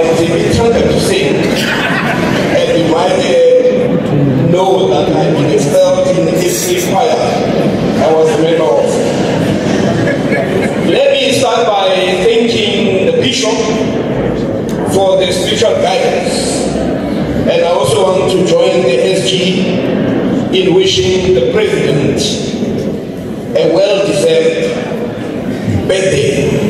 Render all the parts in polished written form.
It's tempted to sing, and you might know that I've been expelled in the history choir I was a member of. Let me start by thanking the bishop for the spiritual guidance, and I also want to join the SG in wishing the president a well-deserved birthday.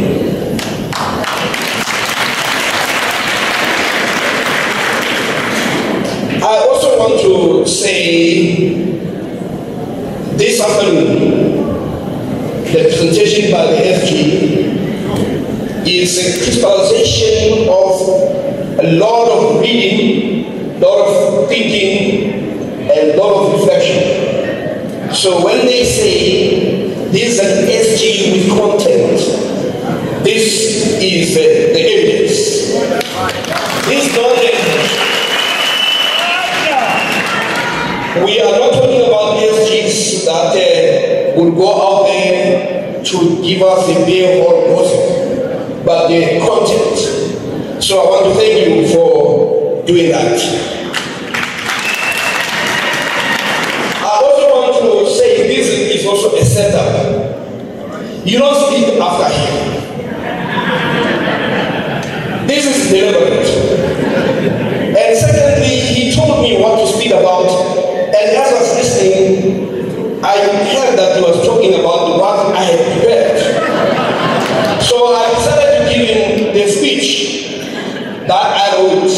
I also want to say this afternoon, the presentation by the FG is a crystallization of a lot of reading, a lot of thinking, and a lot of reflection. So when they say this is an SG with content, this is the evidence. This knowledge. We are not talking about SGs that will go out there to give us a beer or gossip, but the content. So I want to thank you for doing that. I also want to say this is also a setup. You don't speak after him. This is deliberate. And secondly, he told me what to speak about. And as I was listening, I heard that he was talking about what I had prepared. So I decided to give him the speech that I wrote,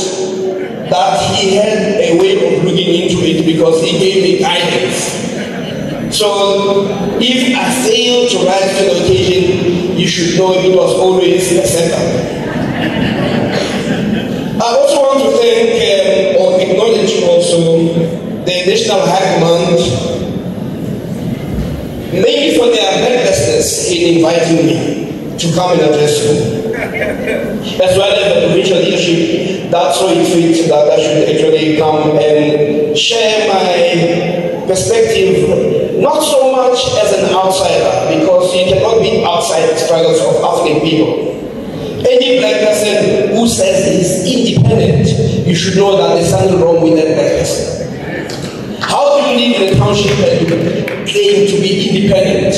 that he had a way of looking into it because he gave me guidance. So if I failed to rise to the occasion, you should know it was always a setup. I also want to thank or acknowledge also the National High Command, mainly for their helplessness in inviting me to come and address you, as well as the provincial leadership that saw it fit that I should actually come and share my perspective, not so much as an outsider, because you cannot be outside the struggles of African people. Any black person who says he's independent, you should know that there's something wrong with that black person. How do you live in a township and you claim to be independent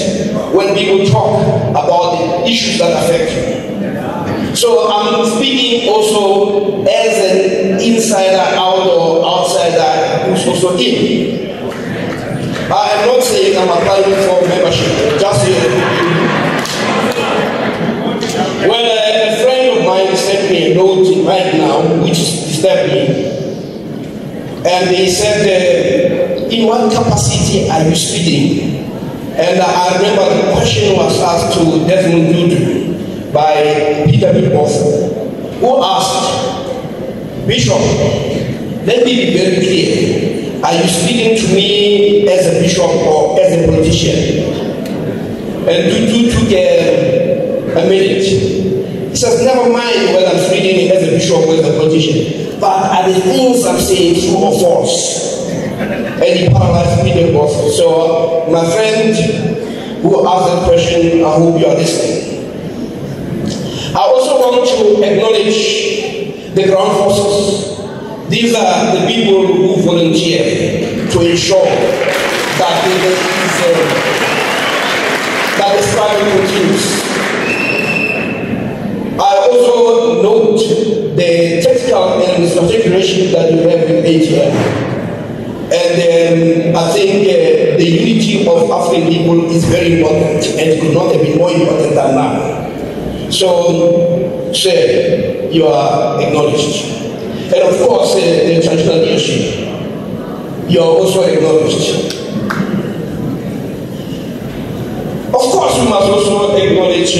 when people talk about the issues that affect you? So I'm speaking also as an insider out or outsider who's also in. I am not saying I'm applying for membership, just here. When a friend of mine sent me a note right now, which disturbed me, and he said, in what capacity are you speaking? And I remember the question was asked to Desmond Tutu by Peter Wilson, who asked, Bishop, let me be very clear. Are you speaking to me as a bishop or as a politician? And Tutu took a minute. He says, never mind whether I'm speaking as a bishop or as a politician, but are the things I'm saying true or false? And he paralyzed Peter Boston. So, my friend who asked that question, I hope you are listening. I also want to acknowledge the ground forces. These are the people who volunteer to ensure that the struggle continues. I also note the technical and strategic relationship that you have with ATM. And I think the unity of African people is very important and could not have been more important than now. So, sir, you are acknowledged. And of course, the traditional leadership, you are also acknowledged. Of course, we must also acknowledge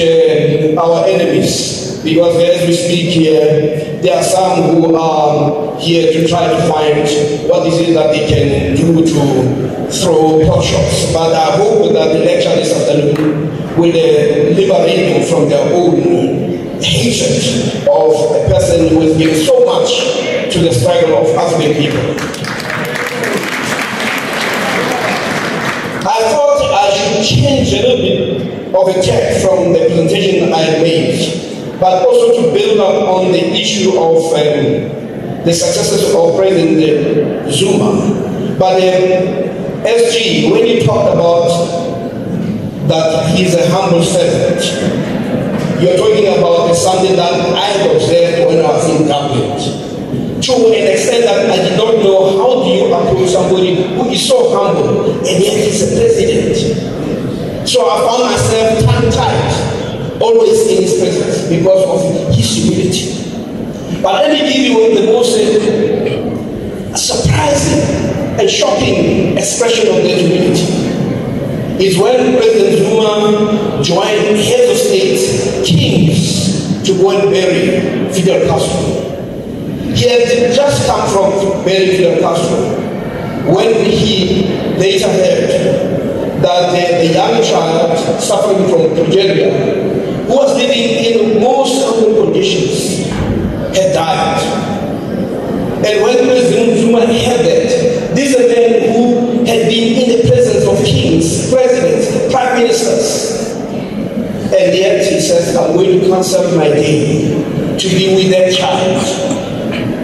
our enemies, because as we speak here, there are some who are here to try to find what is it that they can do to throw pot shots. But I hope that the lecture this afternoon will liberate them from their own hatred of a person who has given so much to the struggle of African people. I thought I should change a little bit of a text from the presentation I made. but also to build up on the issue of the successes of President Zuma. But SG, when you talked about that he's a humble servant, you're talking about something that I observed when I was in government. To an extent that I did not know, how do you approach somebody who is so humble and yet he's a president? So I found myself tongue-tied, always in his presence because of his humility. But let me give you the most surprising and shocking expression of that humility. Is when President Zuma joined heads of state, kings, to go and bury Fidel Castro. He had just come from burying Fidel Castro when he later heard that the young child suffering from progeria, who was living in the most humble conditions, had died. And when President Zuma heard that, this is a man who had been in the presence of kings, presidents, prime ministers, and yet he says, I'm going to cancel my day to be with that child.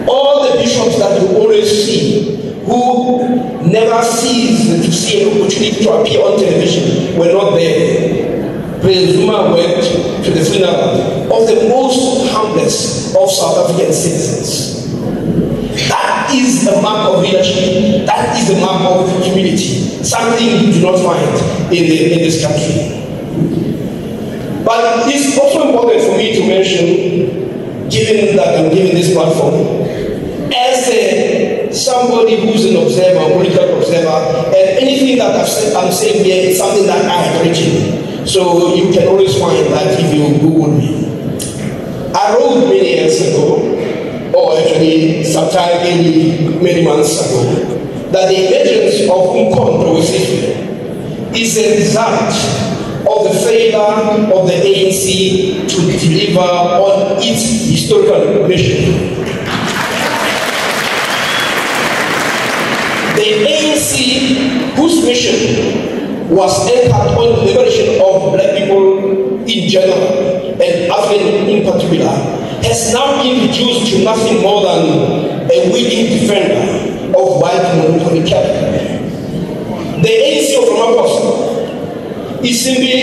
All the bishops that you always see, who never cease to see an opportunity to appear on television, were not there. President Zuma went to the funeral of the most humblest of South African citizens. That is a mark of leadership. That is a mark of humility. Something you do not find in this country. But it's also important for me to mention, given that I'm giving this platform, as somebody who's an observer, a political observer, and anything that I'm saying here is something that I have written. So you can always find that if you Google me. I wrote many years ago, or actually sometime many months ago, that the emergence of Umkhonto is a result of the failure of the ANC to deliver on its historical mission. The ANC, whose mission was anchored on the liberation of black people in general and African in particular, has now been reduced to nothing more than a willing defender of white monopoly capital. The ANC of Ramaphosa is simply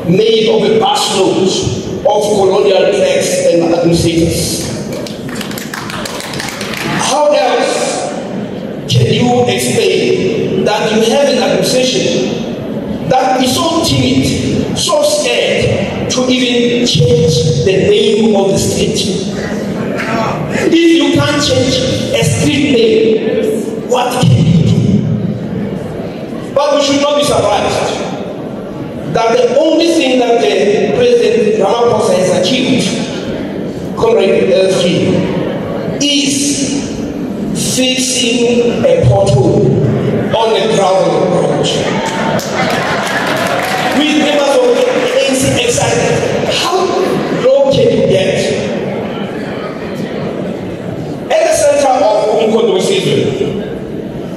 made of a busload of colonial clerks and administrators. How else can you explain that you have an administration that is so timid, so scared to even change the name of the street? If you can't change a street name, what can you do? But we should not be surprised that the only thing that the President Ramaphosa has achieved, Comrade LG, is fixing a pothole on the gravel road. With members of the ANC excited, how low can you get? At the center of Umkhonto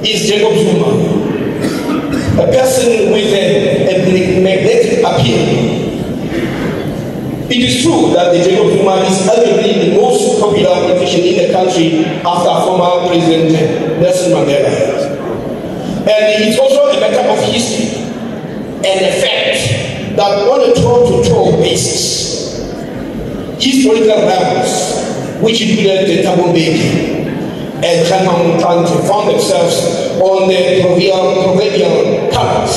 is Jacob Zuma, a person with a magnetic appeal. It is true that the Jacob Zuma is arguably the most popular politician in the country after former President Nelson Mandela. And it's also a matter of history and the fact that on a toe-to-toe basis, his political rivals, which included the Thabo Mbeki and Khanam Montante, found themselves on the proverbial colors.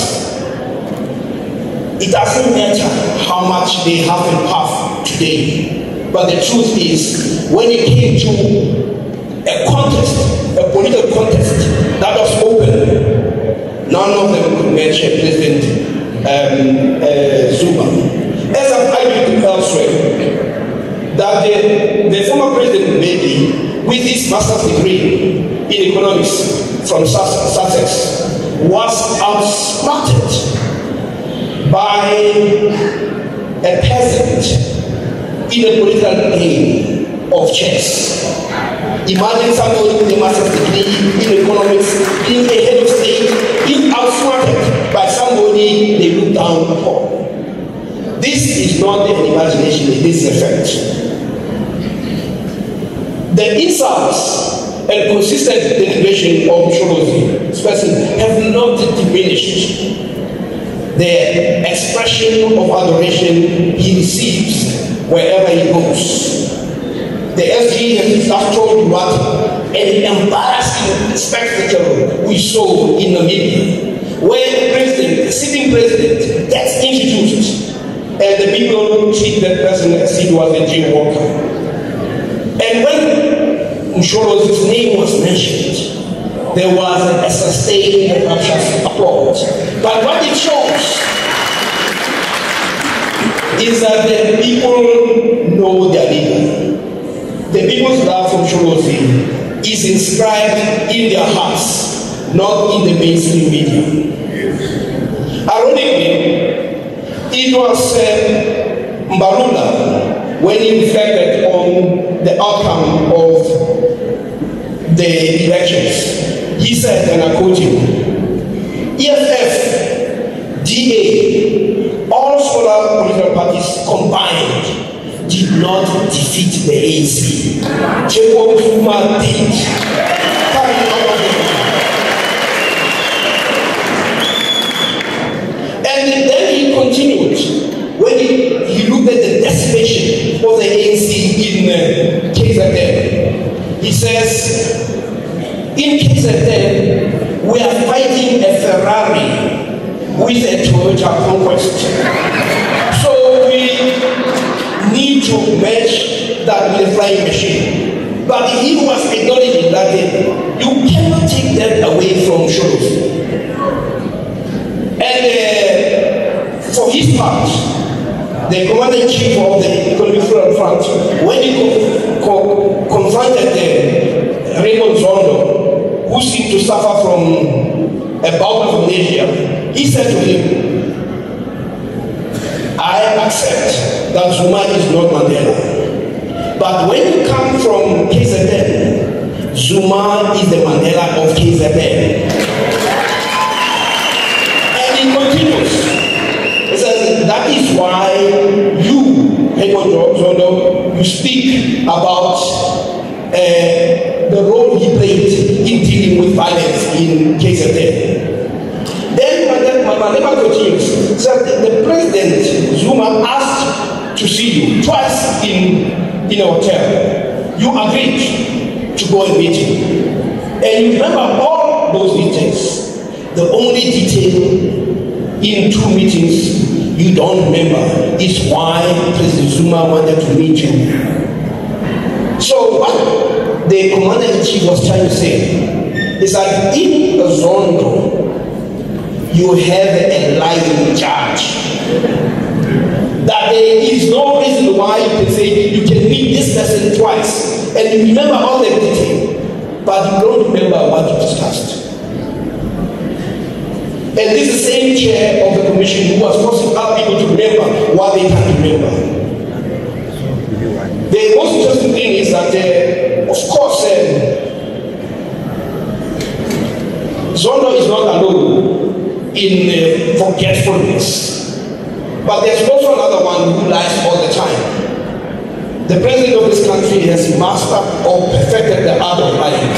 It doesn't matter how much they have in power today, but the truth is, when it came to a contest, a political contest that was open, none of them could mention President Zuma. As I've argued elsewhere, that the former President Mbeki, with his master's degree in economics from Sussex, was outsmarted by a peasant in a political game of chess. Imagine somebody with a master's degree in economics being a head of state, being outsmarted by somebody they look down upon. This is not an imagination, it is a fact. The insults and consistent denigration of Sholozi's person have not diminished the expression of adoration he receives wherever he goes. The SG has just told you what an embarrassing spectacle we saw in Namibia, where the sitting president gets introduced and the people treat that person as if he was a jaywalker. And when Msholozi's name was mentioned, there was a sustained and rapturous applause. But what it shows is that the people know their leader. The people's love for Msholozi is inscribed in their hearts, not in the mainstream media. Ironically, it was Mbalula, when he reflected on the outcome of the elections, he said, and I quote him, EFF, DA, all smaller political parties combined did not defeat the ANC. Seepe Zuma did. And then he continued, when he looked at the decimation of the ANC in KZN. He says, in KZN, we are fighting a Ferrari with a Toyota Conquest. So we need to match that with a flying machine. But he was acknowledging that you cannot take that away from Sholozi. And for his part, the commander-in-chief of the Economic Front, when he confronted Raymond Zondo, who seemed to suffer from a bout of amnesia, he said to him, I accept that Zuma is not Mandela. But when you come from KZN, Zuma is the Mandela of KZN. And he continues. He says, that is why you, Raymond Zondo, you speak about the role he played in dealing with violence in KZN. Then Mandela continues, said the President Zuma asked to see you twice in a hotel. You agreed to go and meet him. And you remember all those details. The only detail in 2 meetings you don't remember is why President Zuma wanted to meet you. So what the commander-in-chief was trying to say is that in Zondo, you have a lying judge. That there is no reason why you can say you can meet this person twice and you remember all the details, but you don't remember what you discussed. And this is the same chair of the commission who was forcing other people to remember what they can't remember. The most interesting thing is that, of course, Zondo is not alone in forgetfulness. But there's also another one who lies all the time. The president of this country has mastered or perfected the art of lying.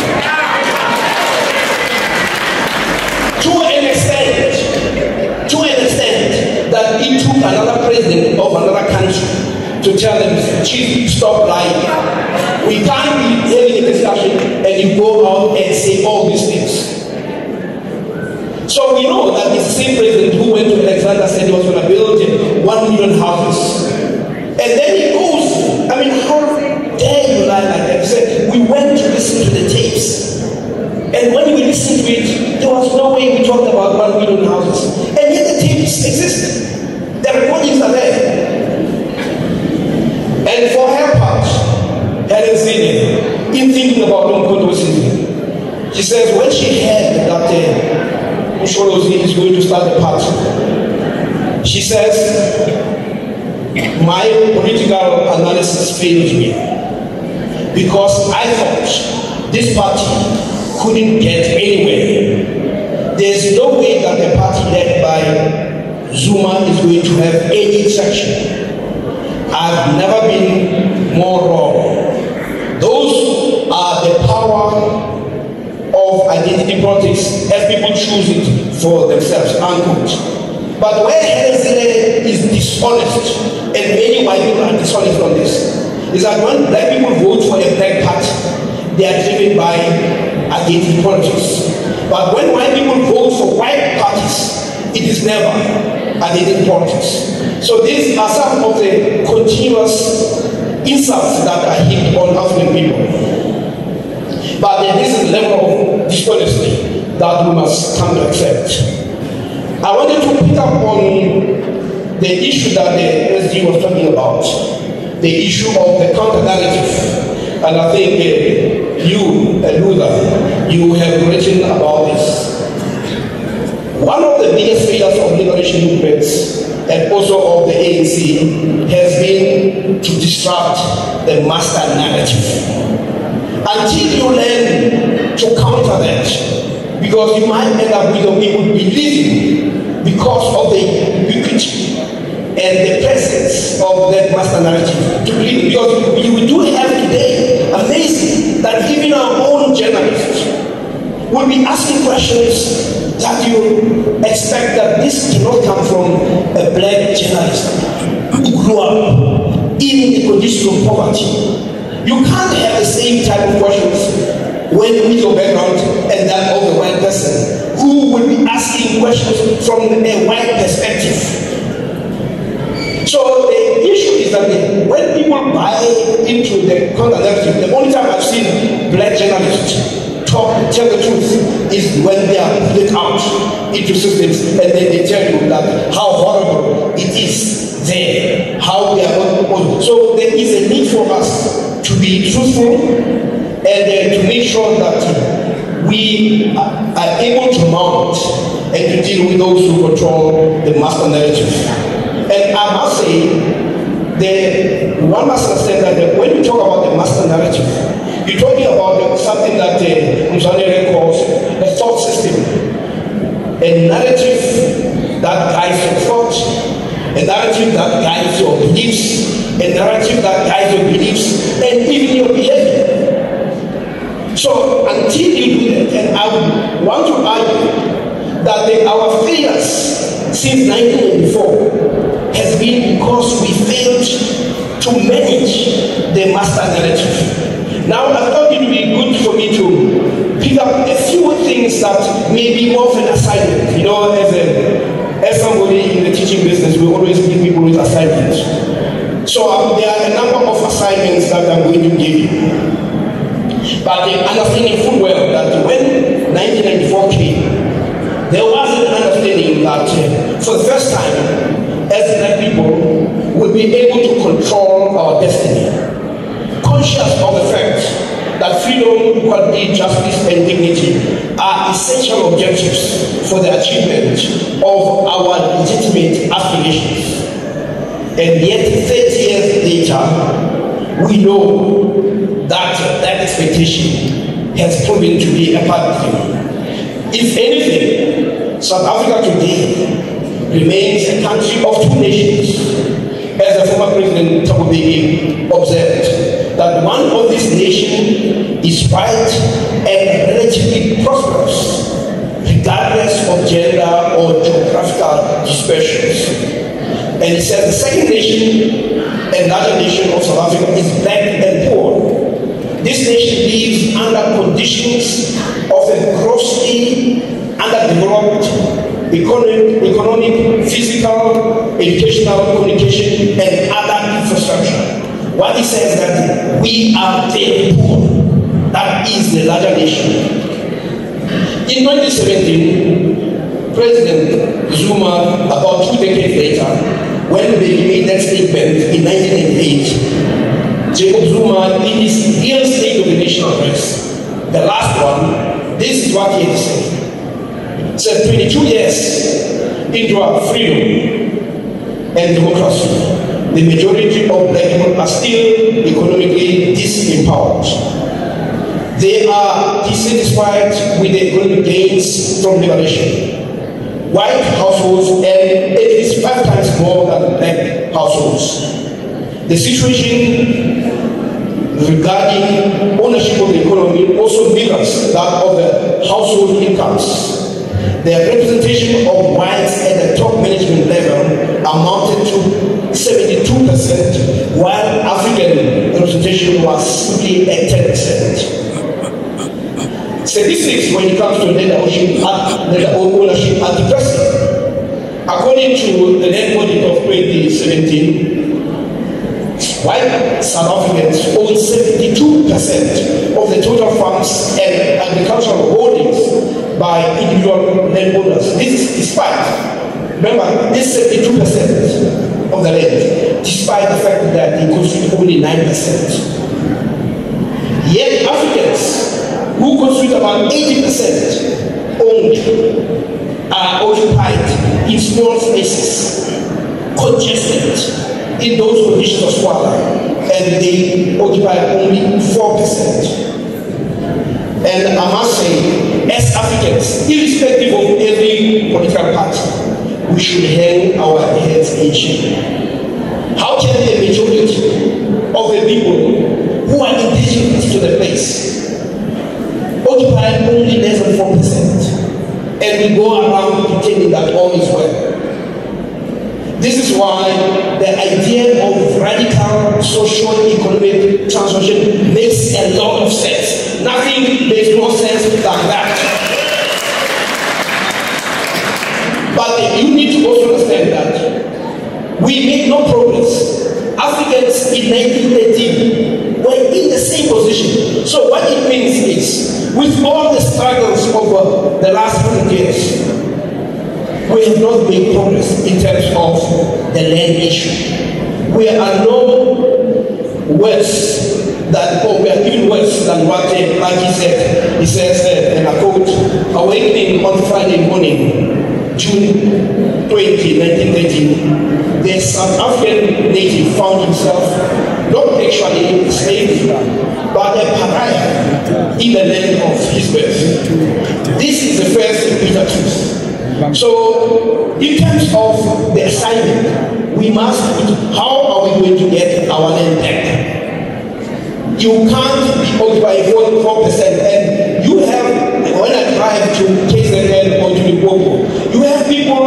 To an extent that it took another president of another country to tell them, Chief, stop lying. We can't be having a discussion and you go out and say all these things. So we know that it's the same president who went to Alexander said he was going to build 1 million houses. And then he goes, I mean, how dare you lie like that? He said, we went to listen to the tapes. And when we listened to it, there was no way we talked about 1 million houses. And yet the tapes exist. The recordings are there. And for her part, Helen Zine, in thinking about Mkondo Zine, she says when she heard that Msholozi is going to start the party, she says, my political analysis failed me because I thought this party couldn't get anywhere. There's no way that the party led by Zuma is going to have any section. I've never been more wrong. Those are the power of identity politics as people choose it for themselves, unquote. But where Hezele is dishonest, and many white people are dishonest on this, is that when black people vote for a black party, they are driven by identity politics. But when white people vote for white parties, it is never identity politics. So these are some of the continuous insults that are heaped on African people. But there is a level of dishonesty that we must come to accept. I wanted to pick up on the issue that the SG was talking about, the issue of the counter-narrative. And I think you, Luther, you have written about this. One of the biggest failures of liberation movements and also of the ANC has been to disrupt the master narrative. Until you learn to counter that, because you might end up with the people believing because of the ubiquity and the presence of that master narrative to believe. Because you do have today, amazing, that even our own journalists will be asking questions that you expect that this cannot come from a black journalist who grew up in the condition of poverty. You can't have the same type of questions when with your background and that of the white person who will be asking questions from a white perspective. So the issue is that when people buy into the counter-narrative, the only time I've seen black journalists tell the truth is when they are put out into systems and then they tell you that how horrible it is there, how they are not. So there is a need for us to be truthful and to make sure that we are able to mount and to deal with those who control the master narrative. And I must say, one must understand that when you talk about the master narrative, you're talking about something that Mzanere calls a thought system, a narrative that guides your thought, a narrative that guides your beliefs, a narrative that guides your beliefs, and even your behavior. So until you do that, and I would want to argue that our failures since 1984 has been because we failed to manage the master narrative. Now, I thought it would be good for me to pick up a few things that may be more of an assignment. You know, as somebody in the teaching business, we always give people with assignments. So there are a number of assignments that I'm going to give you. But understanding full well that when 1994 came, there was an understanding that for the first time, as black people, would be able to control our destiny. Conscious of the fact that freedom, equality, justice, and dignity are essential objectives for the achievement of our legitimate aspirations. And yet, 30 years later, we know that that expectation has proven to be a bad thing. If anything, South Africa today remains a country of two nations, as the former President Thabo Mbeki observed, that one of these nations is white and relatively prosperous, regardless of gender or geographical dispersions. And he said the second nation and larger nation of South Africa is black and poor. This nation lives under conditions of a grossly underdeveloped economic, physical, educational, communication, and other infrastructure. What he says is that we are very poor. That is the larger nation. In 2017, President Zuma, about 2 decades later, when they made that statement in 1998, Jacob Zuma, in his real State of the Nation address, the last one, this is what he had said. He said, 22 years into our freedom and democracy, the majority of black people are still economically disempowered. They are dissatisfied with the economic gains from liberation. white households and at least 5 times more than black households. The situation regarding ownership of the economy also mirrors that of the household incomes. The representation of whites at the top management level amounted to 72%, while African representation was simply at 10%. Statistics when it comes to land ownership are depressing. According to the land audit of 2017, white South Africans own 72% of the total farms and agricultural holdings by individual landowners. This is despite, remember, this 72% of the land, despite the fact that they constitute only 9%. Yet Africans, who constitute about 80% owned, are occupied in small spaces, congested in those conditions of squalor, and they occupy only 4%. And I must say, as Africans, irrespective of every political party, we should hang our heads in shame. How can the majority of the people who are indigenous to the place occupy only less than 4%, and we go around pretending that all is well? This is why the idea of radical social economic transformation makes a lot of sense. Nothing makes more sense than that. But you need to also understand that we made no progress. Africans in 1913 were in the same position. So what it means is, with all the struggles over the last 100 years, we have not made progress in terms of the land issue. We are no worse than, or we are even worse than what, like he said, he says, and I quote, awakening on Friday morning, June 20, 1913, the South African native found himself not actually a slave, but a pariah in the land of his birth. This is the first bitter truth. So, in terms of the assignment, we must put how are we going to get our land back? You can't be occupied 44%, and you have, when I drive to KZN or to Limpopo, you have people,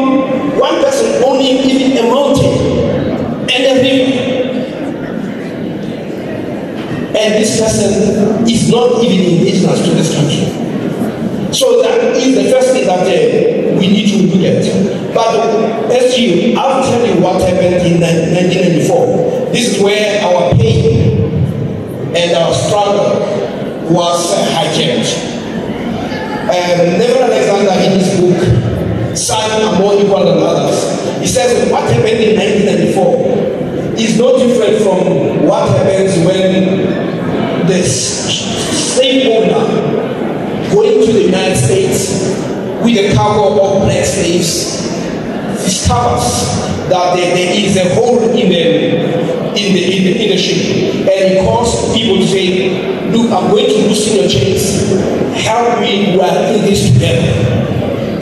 one person owning even a mountain and a river. And this person is not even indigenous to this country. So that is the first thing that we need to look at. But as I'll tell you what happened in 1994. This is where our pain and our struggle was hijacked. Never Alexander, in his book, Some Are More Equal Than Others, he says what happened in 1994 is no different from what happens when the slave owner going to the United States with a cargo of black slaves discovers that there is a hole in the ship, and he calls people to say, look, I'm going to loosen your chains, help me, we are in this together.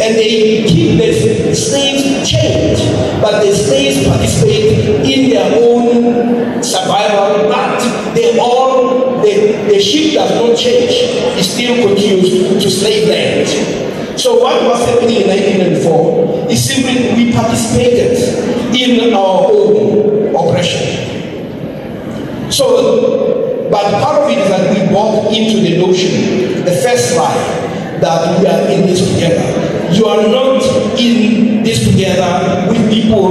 And they keep the slaves chained, but the slaves participate in their own survival, but the ship does not change. It still continues to slave land. So what was happening in 1994 is simply we participated in our own oppression. So, but part of it is that we bought into the notion, the first lie, that we are in this together. You are not in this together with people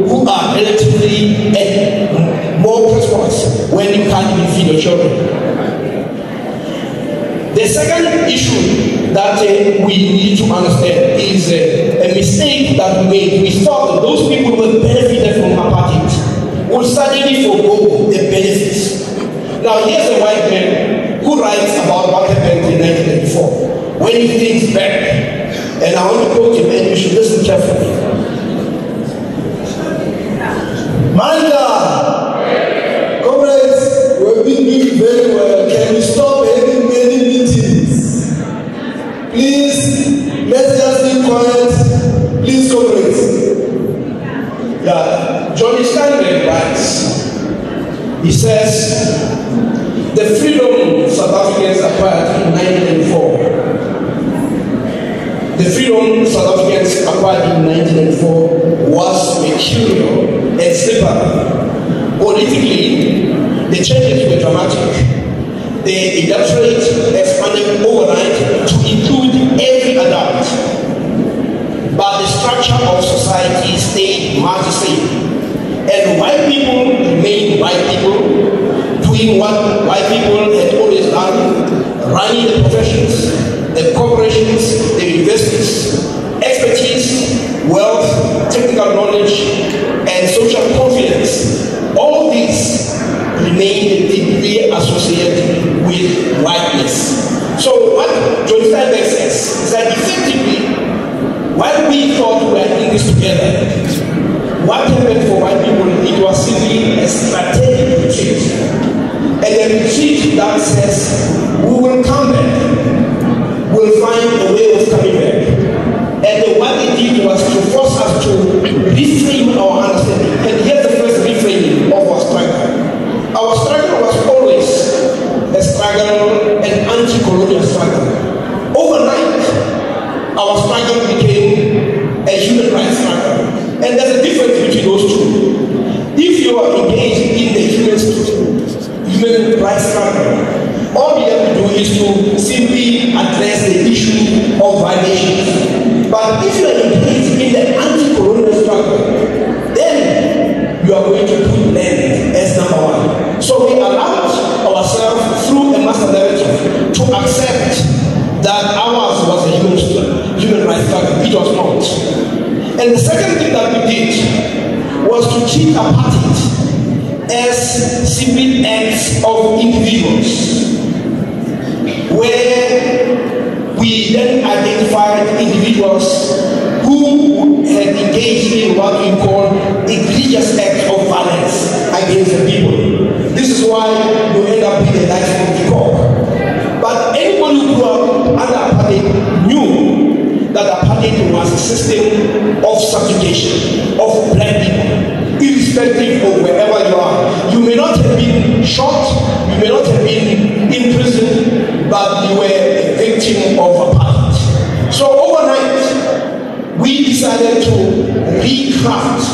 who are relatively more prosperous when you can't even feed your children. The second issue that we need to understand is a mistake that we made. We thought that those people who benefited from apartheid would suddenly forgo the benefits. Now here's a white man who writes about what happened in 1994. When he thinks back, and I want to quote him, and you should listen carefully. Manda, comrades, we have been doing very well. Can we stop having many meetings? Please, let's just be quiet. Please John Steinbeck writes, he says, the freedom South Africans acquired in 1994, the freedom South Africans acquired in 1994 was mercurial and slippery. Politically, the changes were dramatic. The electorate expanded overnight to include every adult. But the structure of society stayed much the same. And white people remained white people, doing what white people had always done, running the professions, the corporations, the universities, expertise, wealth, technical knowledge, and social confidence. All these remain deeply associated with whiteness. So what John Steinbeck says is that effectively, while we thought we were in this together, what happened for white people, it was simply a strategic retreat. And a retreat that says, we will come back, we'll find a way of coming back. And what they did was to force us to reframe our understanding. And here's the first reframing of our struggle. Our struggle was always a struggle, an anti-colonial struggle. Overnight, our struggle became a human rights struggle. And there's a difference between those two. If you are engaged in the human rights struggle, all you have to do is to simply address the issue of violations. But if you are engaged in the anti-colonial struggle, then you are going to put land as number one. So we allowed ourselves through a master narrative to accept that ours was a human rights struggle. It was not. And the second thing that we did was to treat apartheid as simply acts of individuals, where we then identified individuals who had engaged in what we call egregious acts of violence against the people. This is why you end up with the life of the court. But anyone who grew up under apartheid knew that apartheid was a system of subjugation of black people, irrespective of wherever you are. You may not have been shot, you may not have been in prison, but you were a victim of apartheid. So overnight, we decided to recraft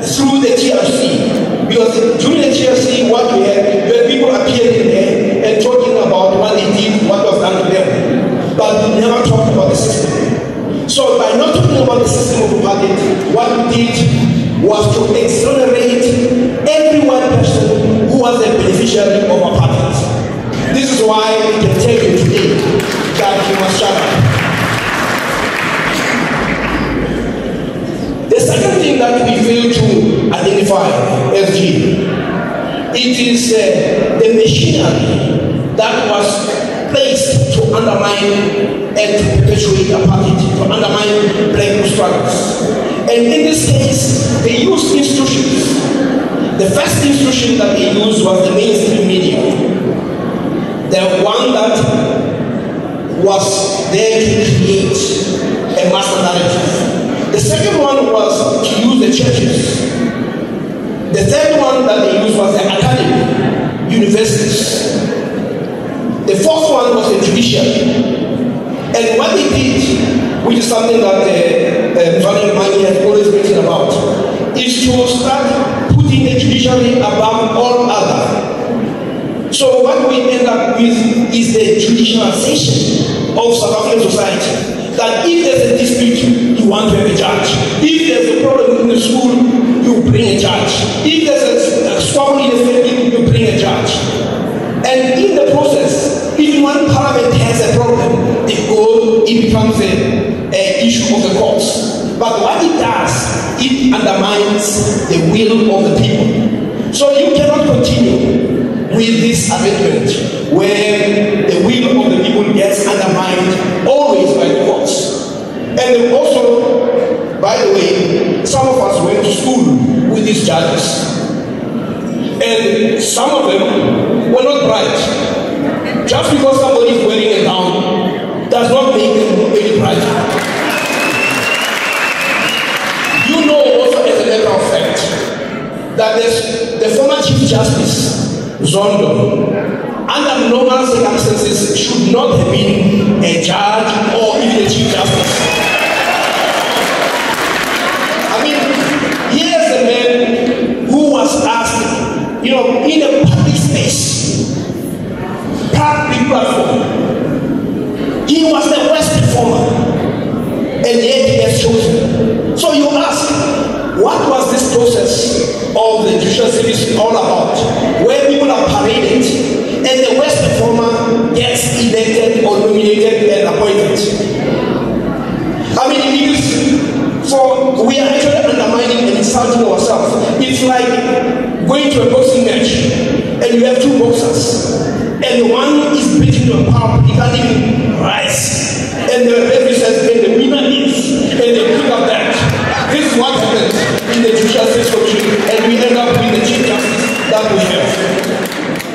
through the TRC, because during the TRC, what we had people appearing there and talking about what they did, what was done to them, but we never talked about the system. So by not talking about the system of apartheid, what we did was to exonerate every white person who was a beneficiary of apartheid. This is why we can tell you today that you must shut up. The second thing that we fail to identify as G, it is the machinery that was placed to undermine and to perpetuate apartheid, to undermine black struggles. And in this case, they used institutions. The first institution that they used was the mainstream media. The one that was there to create a master narrative. The second one was to use the churches. The third one that they used was the academy, universities. The fourth one was the judiciary. And what they did, which is something that Valerie Mani has always written about, is to start putting the judiciary above all other. So what we end up with is the judicialization of South African society. That if there's a dispute, you want to have a judge. If there's a problem in the school, you bring a judge. If there's a squabble in the family, you bring a judge. And in the process, even when Parliament has a problem, it becomes an issue of the courts. But what it does, it undermines the will of the people. So you cannot continue with this arrangement where the will of the people gets undermined always by the courts. And also, by the way, some of us went to school with these judges. And some of them were not bright. Just because somebody is wearing a gown does not make them any brighter. You know also, as a matter of fact, Justice Zondo, under normal circumstances, should not have been a judge or even a Chief Justice. I mean, here's a man who was asked, in a public space, public platform. He was the worst performer, and yet he was chosen. So you ask, what was this process of the judicial service all about, where people are paraded and the worst performer gets elected or nominated and appointed? I mean, it is, for we are actually undermining and insulting ourselves. It's like going to a boxing match and you have two boxers, and one is beating to a pulp, he can't even rise, and the referee says, and the winner is, and they pick up that. This is what happens in the judicial system, and we end up with the Chief Justice that we have.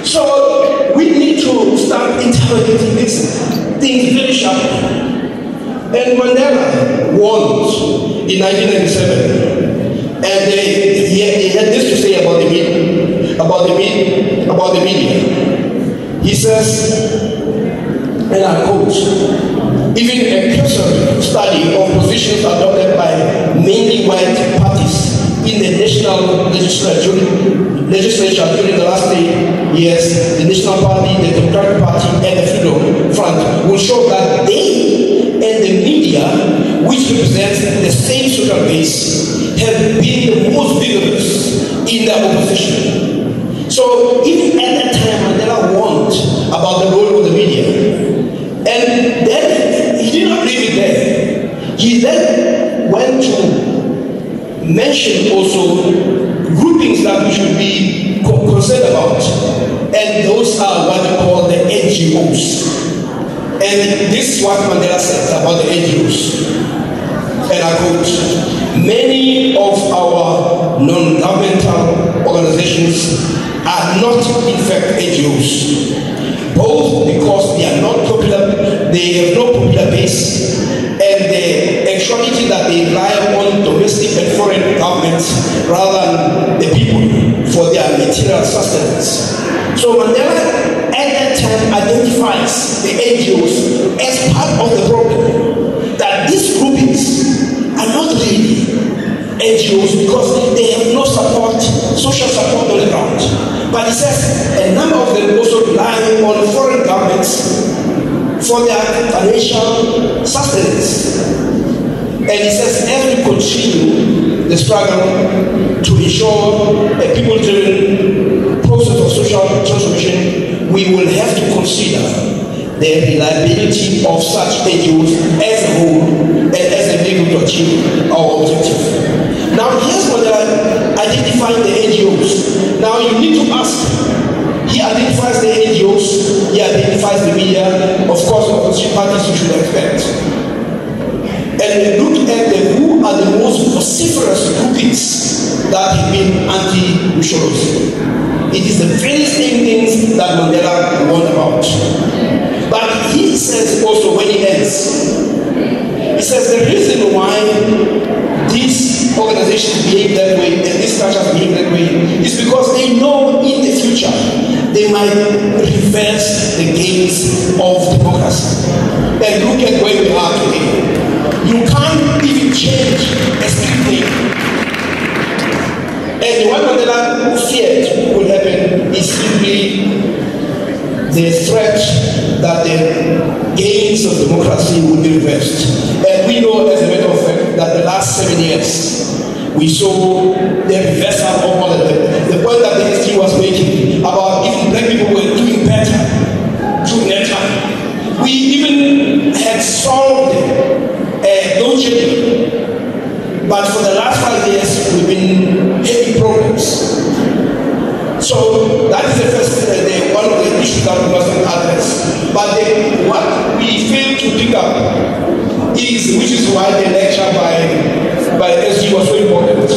So we need to start interrogating these things very sharply. And Mandela warned in 1997, and he had this to say about the media. He says, and I quote, even a cursory study of positions adopted by mainly white parties in the national legislature during the last 3 years, the National Party, the Democratic Party, and the Freedom Front will show that they and the media, which represents the same social base, have been the most vigorous in their opposition. So even at that time, Mandela warned about the role of the media. And then he did not leave it there. He then went to mention also groupings that we should be concerned about. And those are what we call the NGOs. And this is what Mandela said about the NGOs. And I quote, many of our non-governmental organizations are not in fact NGOs, both because they are not popular, they have no popular base, and the actuality that they rely on domestic and foreign governments rather than the people for their material sustenance. So Mandela at that time identifies the NGOs as part of the problem, that these groupings are not really NGOs because they have no support, social support on the ground. But he says a number of them also rely on foreign governments for their financial sustenance. And he says as we continue the struggle to ensure a people-driven process of social transformation, we will have to consider the reliability of such NGOs as a whole and as a vehicle to achieve our objective. Now here's what identifying the NGOs. Now you need to ask, he identifies the NGOs, he identifies the media, of course opposition parties you should expect. And look at who are the most vociferous groupings that have been anti-Mussolini. It is the very same things that Mandela warned about. But he says also when he ends, he says the reason why these organizations behave that way and these structures behave that way is because they know in the future they might reverse the gains of democracy. And look at where we are today. You can't even change a street name. And what Mandela feared would happen is simply the threat that the gains of democracy would be reversed. And we know, as a matter of fact, that the last 7 years, we saw the reversal of all of them. The point that the history was making about if black people were doing better during that time. We even had solved load shedding. But for the last 5 years, we've been having problems. So that is the first, one of the issues that we must address. But what we fail to pick up is, which is why the lecture by SG was so important,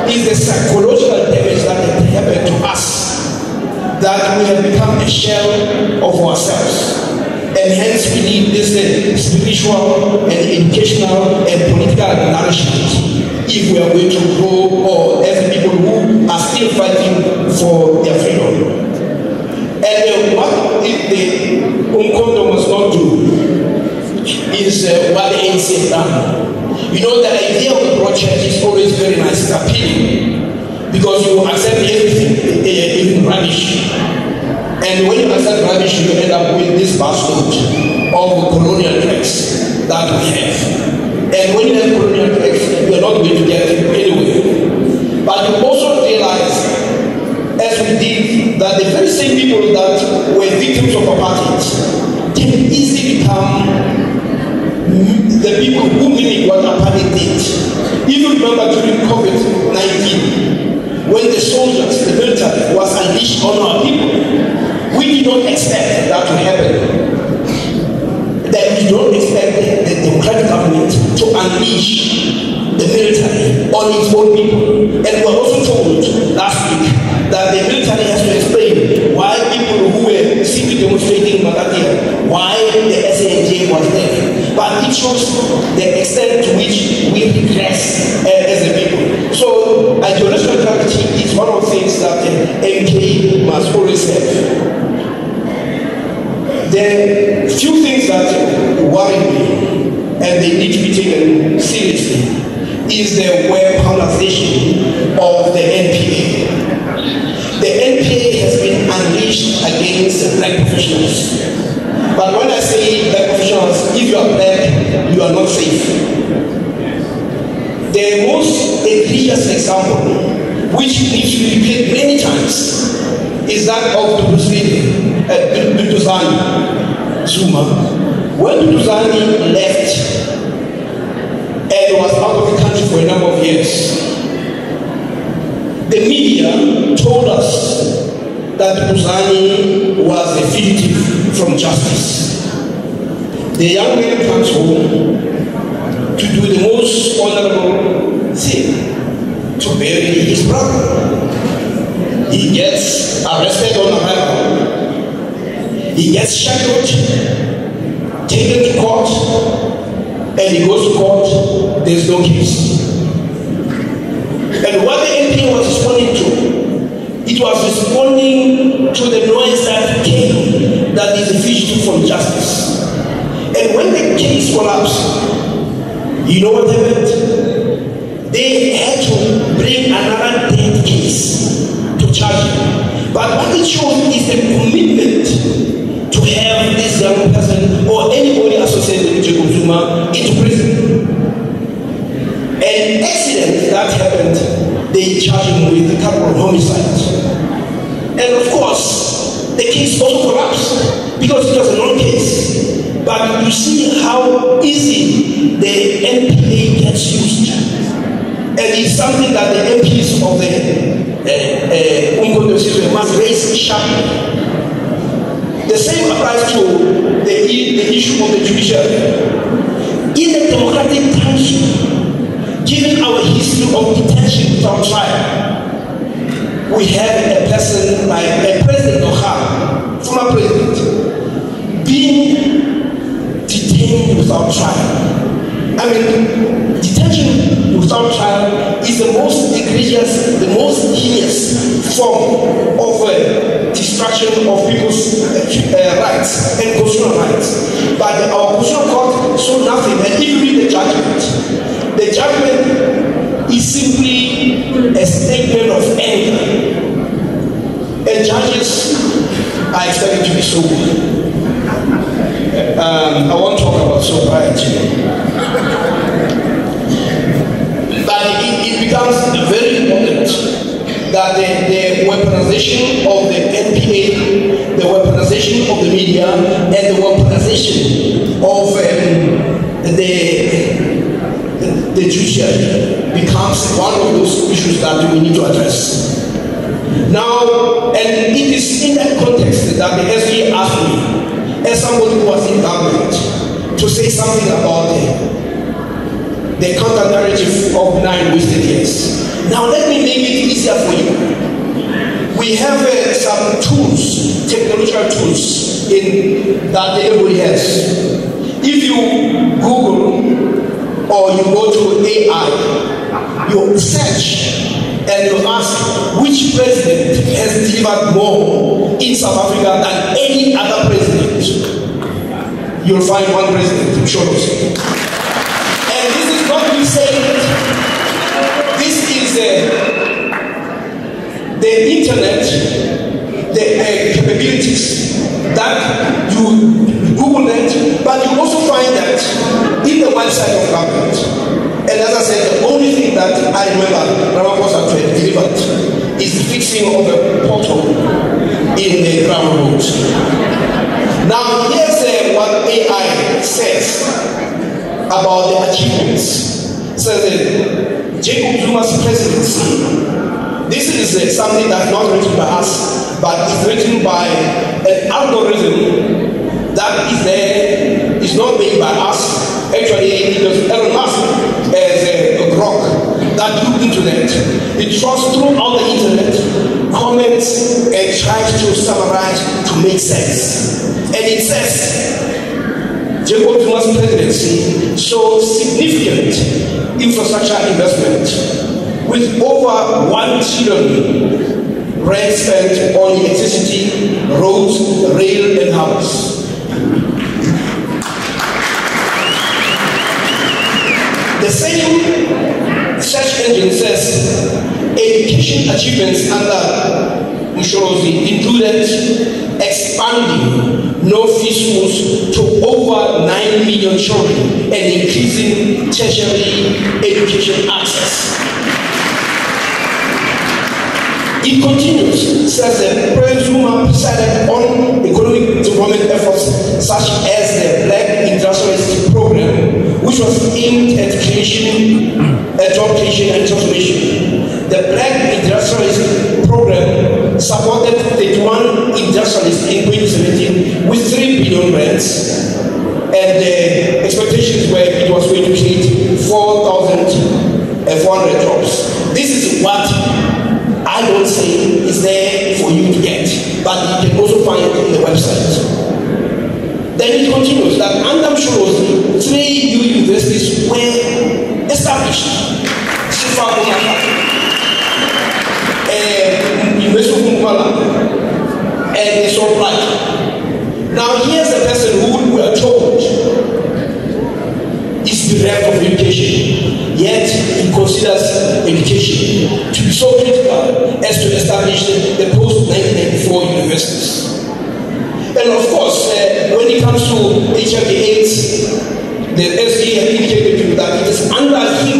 is the psychological damage that had happened to us, that we have become a shell of ourselves. And hence we need this spiritual and educational and political nourishment if we are going to grow, or as the people people who are still fighting for their freedom. And what the Umkhonto must not do is what the ANC has done. You know, the idea of the project is always very nice, it's appealing, because you accept everything, even rubbish. And when you accept rubbish, you end up with this busload of colonial tracks that we have. And when you have colonial tracks, you are not going to get anywhere. But you also realize, as we did, that the very same people that were victims of apartheid can easily become the people who mimic what apartheid did. If you remember during COVID-19, when the soldiers, the military, was unleashed on our people, we did not expect that to happen. That we don't expect the democratic government to unleash the military on its own people. And we were also told last week that the military has to explain why people who were simply demonstrating Magatia, why the SANJ was there. But it shows the extent to which we regress as a people. So ideological clarity is one of the things that the MK must always have. There are few things that worry me, and they need to be taken seriously, is the weaponization of the NPA. The NPA has been unleashed against black professionals. But when I say black professionals, if you are black, you are not safe. The most egregious example, which needs to be repeated many times, is that of Seepe Zuma. When Seepe left and was out of the country for a number of years, the media told us that Seepe was a fugitive from justice. The young man comes home to do the most honorable thing, to bury his brother. He gets arrested on arrival. He gets shackled, taken to court, and he goes to court. There's no case. And what the MP was responding to, it was responding to the noise that came that is a fugitive from justice. And when the case collapsed, you know what happened? They had to bring another dead case to charge him. But what it shows is the commitment to have this young person or anybody associated with Seepe Zuma into prison. An accident that happened, they charged him with a couple of homicides. And of course, the case also collapsed because it was a long case. But you see how easy the NPA gets used. And it's something that the MPs of the Umkhonto must raise sharply. The same applies to the issue of the judiciary. In a democratic country, given our history of detention without trial, we have a person like a President O'Hara, former president, being detained without trial. I mean, detention without trial is the most egregious, the most heinous form of destruction of people's rights and constitutional rights. But our constitutional court saw nothing. And if you read the judgment is simply a statement of anger. And judges are expected to be sober. I won't talk about sobriety. But it becomes very important that the weaponization of the NPA, the weaponization of the media, and the weaponization of the judiciary becomes one of those issues that we need to address. Now, and it is in that context that the SG asked me, as somebody who was in government, to say something about the counter-narrative of 9 wasted years. Now let me make it easier for you. We have some tools, technological tools that everybody has. If you Google or you go to AI, you search and you ask which president has delivered more in South Africa than any other president, you'll find one president, Msholozi. And this is not me saying it. This is the internet, the capabilities that you Google that, but you also find that in the website of government. And as I said, the only thing that I remember Ramaphosa delivered is the fixing of a portal in the ground road. Now, here's what AI says about the achievements. It says that Jacob Zuma's presidency, this is something that's not written by us, but it's written by an algorithm that is there, is not made by us. Actually, it was Elon Musk as a grok that looked into that. It trawls throughout the internet, comments, and tries to summarize to make sense. And it says, Jacob Zuma's presidency shows significant infrastructure investment with over 1 trillion rand spent on electricity, roads, rail, and house. The same search engine says education achievements under Msholozi included expanding no-fee schools to over 9 million children and increasing tertiary education access. It continues, says that President Zuma presided on economic development efforts such as the Black Industrialist Program, which was aimed at job creation and transformation. The Black Industrialist Program supported 31 industrialists in 2017 with 3 billion rands, and the expectations were it was going to create 4,400 jobs. This is what I don't say is there for you to get, but you can also find it in the website. Then it continues that under Msholozi, 3 new universities were established. Seepe Zuma, University of Mpumalanga, and so on. Now here's a person who we are told is bereft of education, yet he considers education to be so critical as to establish the post-1994 universities. And of course, when it comes to HIV/AIDS, the SG has indicated to you that it is under him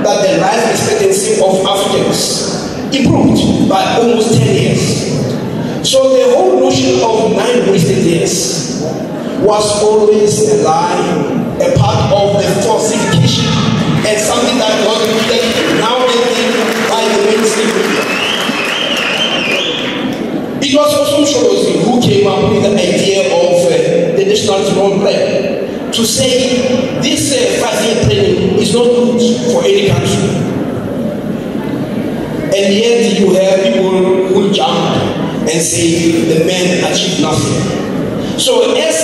that the life expectancy of Africans improved by almost 10 years. So the whole notion of 9 wasted years was always a lie, a part of the falsification, and something that was repeated now and then by the mainstream media. It was also Msholozi who came up with the idea of the National Development Plan to say this 5-year planning is not good for any country. And yet you have people who jump and say the men achieved nothing. So as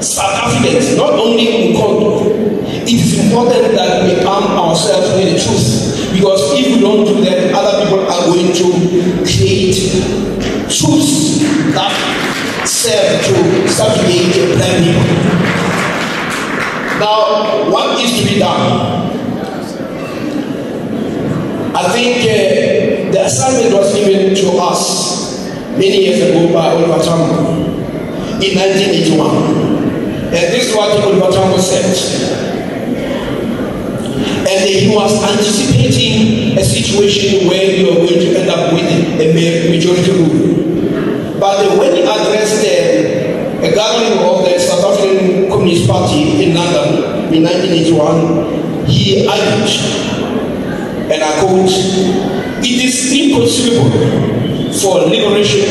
South Africans, not only in Congo, it is important that we arm ourselves with the truth, because if we don't do that, other people are going to create truths that serve to subjugate black people. Now, what is to be done? I think the assignment was given to us many years ago by Oliver Tambo in 1981. And this is what Oliver Tambo said. And he was anticipating a situation where we were going to end up with a majority rule. But when he addressed a gathering of the South African Communist Party in London in 1981, he argued, and I quote, "It is inconceivable for liberation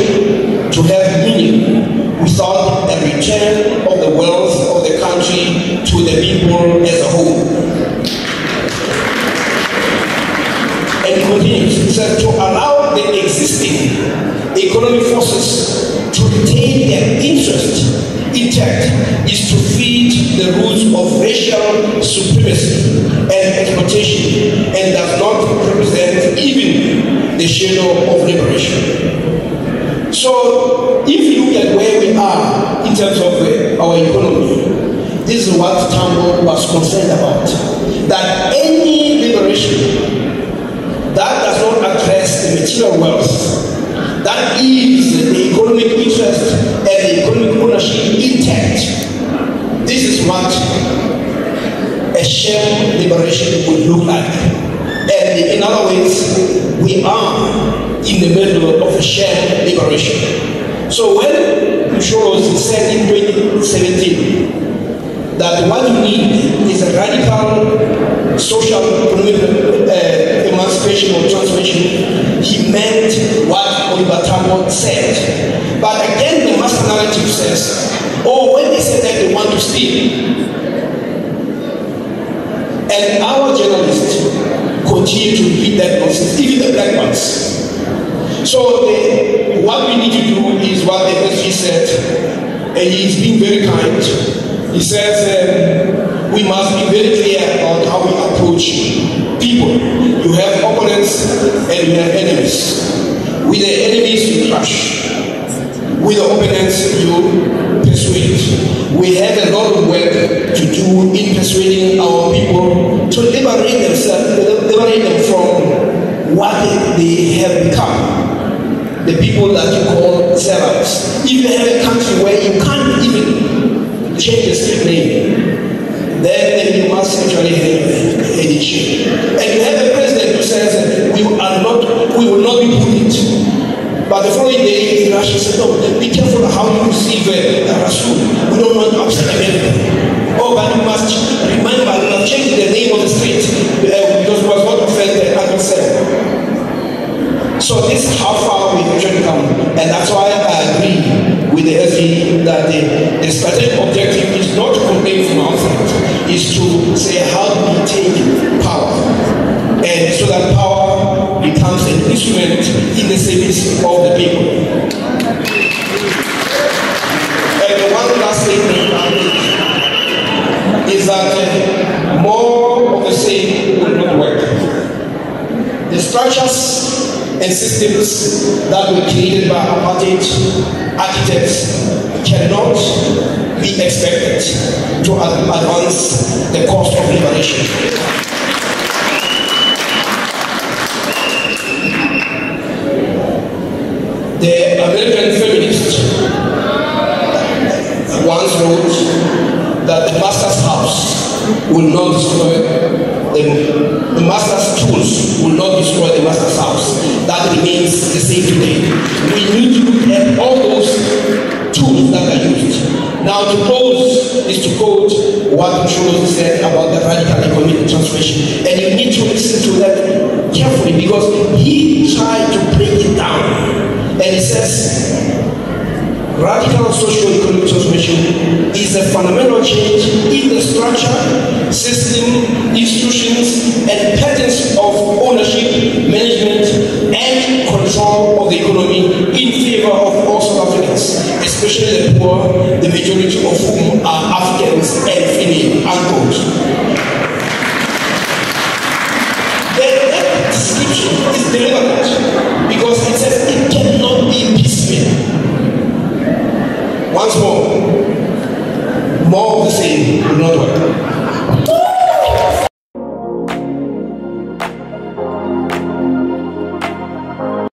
to have meaning without a return of the wealth of the country to the people as a whole." And he continues, he said, "To allow the existing economic forces to retain their interest intact intent is to feed the roots of racial supremacy and exploitation, and does not represent even the shadow of liberation. So, if you look at where we are in terms of our economy, this is what Tambo was concerned about. That any liberation that does not address the material wealth, that is the economic interest and the economic ownership intact, this is what a shared liberation would look like. And in other words, we are in the middle of a shared liberation. So when Mshoros said in 2017 that what you need is a radical social economic emancipation or transformation, he meant what Oliver Tambo said. But again, the master narrative says, oh, when they say that they want to steal, and our journalists continue to repeat that nonsense, even the black ones. So what we need to do is what the SG said, and he's been very kind. He says we must be very clear about how we approach people. You have opponents and you have enemies. With the enemies you crush. With the opponents you persuade. We have a lot of work to do in persuading our people to liberate them from what they have become. The people that you call sellouts. If you have a country where you can't even change the street name, then you must actually have a change. And you have a president who says we will not be bullied. But the following day, he rushes and said, no, be careful how you receive Rasul. We don't want to upset America. Oh, but you must remember, you must change the name of the street because we must not offend the adversary. So this is how far we've actually come. And that's why I agree with the SG that the strategic objective is not to complain from outside, is to say how do we take power. And so that power becomes an instrument in the service of the people. And the one last statement I make is that more of the same will not work. The structures and systems that were created by apartheid architects cannot be expected to advance the cause of liberation. The American feminist once wrote that the master's house will not destroy the master's tools will not destroy the master's house. That remains the same today. We need to look at all those tools that are used. Now to close is to quote what Mshoros said about the radical economic transformation. And you need to listen to that carefully because he tried to break it down. And he says, radical socio-economic transformation is a fundamental change in the structure, system, institutions, and patterns of ownership, management, and control of the economy in favor of all South Africans, especially the poor, the majority of whom are Africans and female, unquote. That description is deliberate because it says it cannot be piecemeal. Once more of the same will not work.